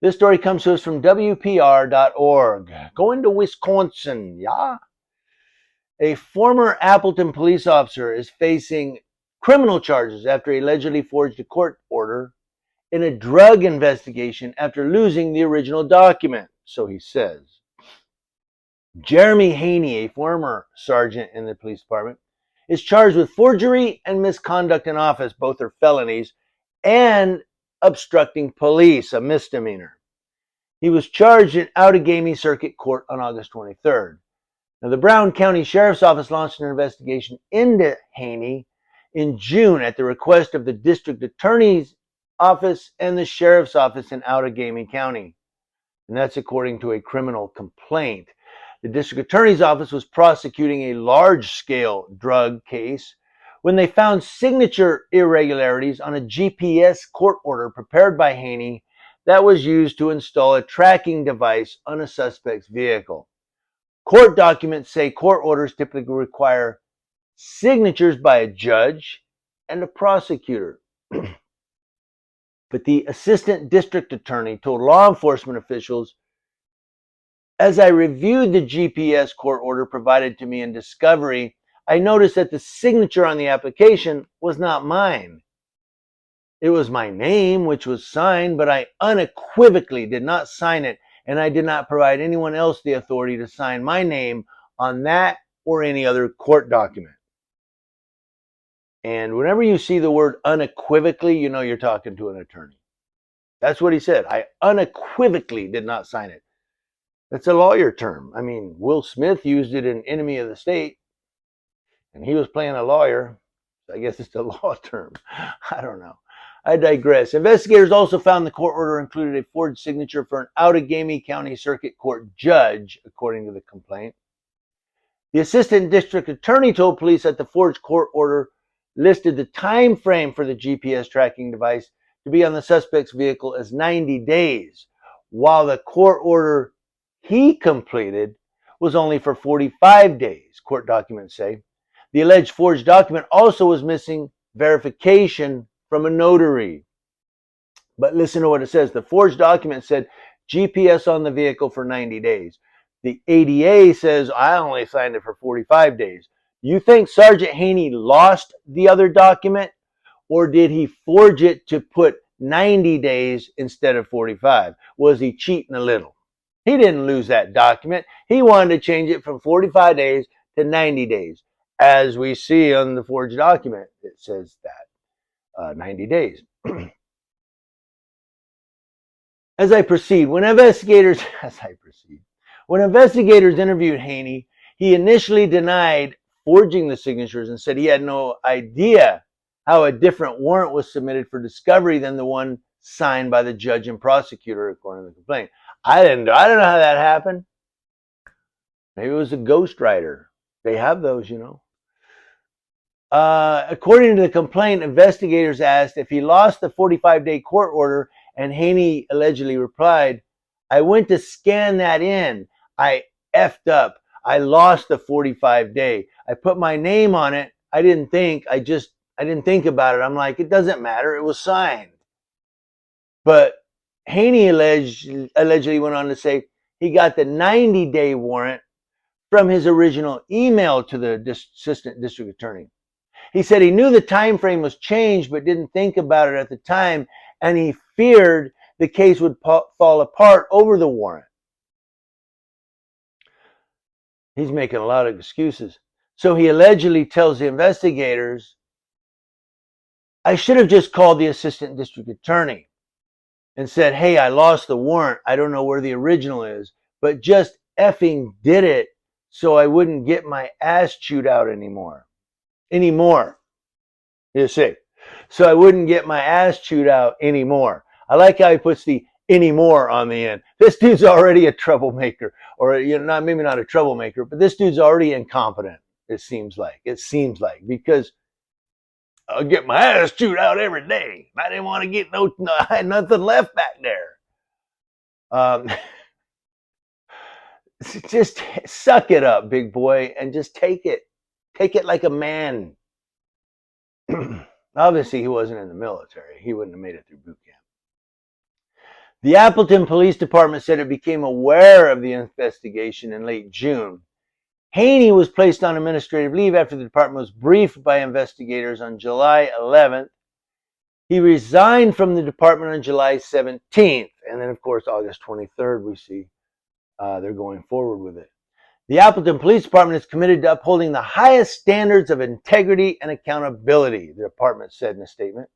This story comes to us from WPR.org. Going to Wisconsin, yeah? A former Appleton police officer is facing criminal charges after he allegedly forged a court order in a drug investigation after losing the original document, so he says. Jeremy Haney, a former sergeant in the police department, is charged with forgery and misconduct in office. Both are felonies, and obstructing police, a misdemeanor. He was charged in Outagamie Circuit Court on August 23rd. Now, the Brown County Sheriff's Office launched an investigation into Haney in June at the request of the District Attorney's Office and the Sheriff's Office in Outagamie County. And that's according to a criminal complaint. The District Attorney's Office was prosecuting a large-scale drug case when they found signature irregularities on a GPS court order prepared by Haney that was used to install a tracking device on a suspect's vehicle. Court documents say court orders typically require signatures by a judge and a prosecutor. But the assistant district attorney told law enforcement officials, "As I reviewed the GPS court order provided to me in discovery, I noticed that the signature on the application was not mine. It was my name, which was signed, but I unequivocally did not sign it, and I did not provide anyone else the authority to sign my name on that or any other court document." And whenever you see the word unequivocally, you know you're talking to an attorney. That's what he said. I unequivocally did not sign it. That's a lawyer term. I mean, Will Smith used it in Enemy of the State, and he was playing a lawyer. I guess it's a law term. I don't know. I digress. Investigators also found the court order included a forged signature for an Outagamie County Circuit Court judge, according to the complaint. The assistant district attorney told police that the forged court order listed the time frame for the GPS tracking device to be on the suspect's vehicle as 90 days, while the court order he completed was only for 45 days, court documents say. The alleged forged document also was missing verification from a notary. But listen to what it says. The forged document said GPS on the vehicle for 90 days. The ADA says I only signed it for 45 days. You think Sergeant Haney lost the other document, or did he forge it to put 90 days instead of 45? Was he cheating a little? He didn't lose that document. He wanted to change it from 45 days to 90 days. As we see on the forged document, it says that 90 days. When investigators interviewed Haney, he initially denied forging the signatures and said he had no idea how a different warrant was submitted for discovery than the one signed by the judge and prosecutor, according to the complaint. I don't know how that happened. Maybe it was a ghostwriter. They have those, you know. According to the complaint, investigators asked if he lost the 45-day court order, and Haney allegedly replied, "I went to scan that in. I effed up. I lost the 45-day. I put my name on it. I didn't think about it. I'm like, it doesn't matter. It was signed." But Haney allegedly went on to say he got the 90-day warrant from his original email to the assistant district attorney. He said he knew the time frame was changed, but didn't think about it at the time, and he feared the case would fall apart over the warrant. He's making a lot of excuses. So he allegedly tells the investigators, "I should have just called the assistant district attorney and said, hey, I lost the warrant. I don't know where the original is, but just effing did it so I wouldn't get my ass chewed out anymore. You see. So I wouldn't get my ass chewed out anymore." I like how he puts the anymore on the end. This dude's already a troublemaker, or maybe not a troublemaker, but this dude's already incompetent. It seems like, because I'll get my ass chewed out every day. I didn't want to get I had nothing left back there. Just suck it up, big boy, and just take it. Take it like a man. Obviously, he wasn't in the military. He wouldn't have made it through boot camp. The Appleton Police Department said it became aware of the investigation in late June. Haney was placed on administrative leave after the department was briefed by investigators on July 11th. He resigned from the department on July 17th. And then, of course, August 23rd, we see they're going forward with it. The Appleton Police Department is committed to upholding the highest standards of integrity and accountability, the department said in a statement.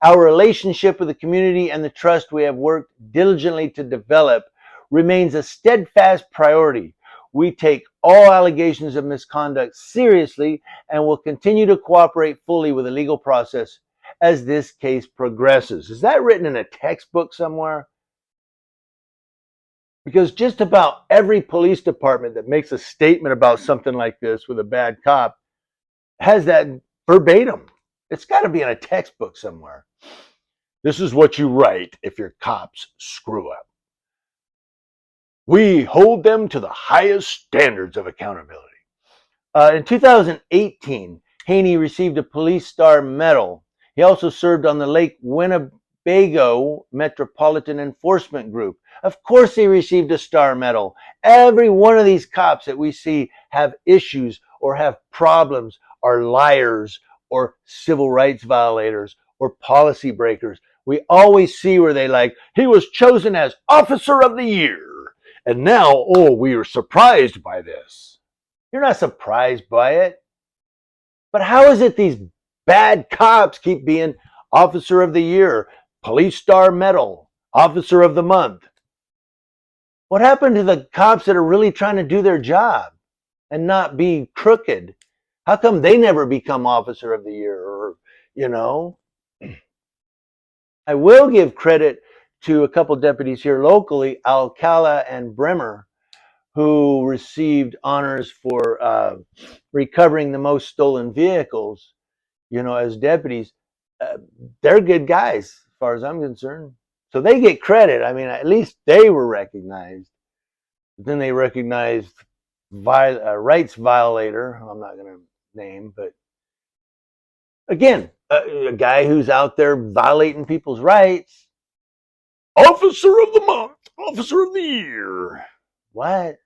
Our relationship with the community and the trust we have worked diligently to develop remains a steadfast priority. We take all allegations of misconduct seriously and will continue to cooperate fully with the legal process as this case progresses. Is that written in a textbook somewhere? Because just about every police department that makes a statement about something like this with a bad cop has that verbatim. It's got to be in a textbook somewhere. This is what you write if your cops screw up. We hold them to the highest standards of accountability. In 2018, Haney received a Police Star Medal. He also served on the Lake Winnebago Metropolitan Enforcement Group. Of course he received a Star Medal. Every one of these cops that we see have issues or have problems, are liars or civil rights violators or policy breakers. We always see where they he was chosen as Officer of the Year. And now, we are surprised by this. You're not surprised by it. But how is it these bad cops keep being Officer of the Year, Police Star Medal, Officer of the Month? What happened to the cops that are really trying to do their job and not be crooked? How come they never become Officer of the Year? Or, I will give credit to a couple deputies here locally, Alcala and Bremer, who received honors for recovering the most stolen vehicles, as deputies. They're good guys, as far as I'm concerned. So they get credit. I mean, at least they were recognized. But then they recognized rights violator, I'm not going to name, but again, a guy who's out there violating people's rights. Officer of the Month, Officer of the Year. What?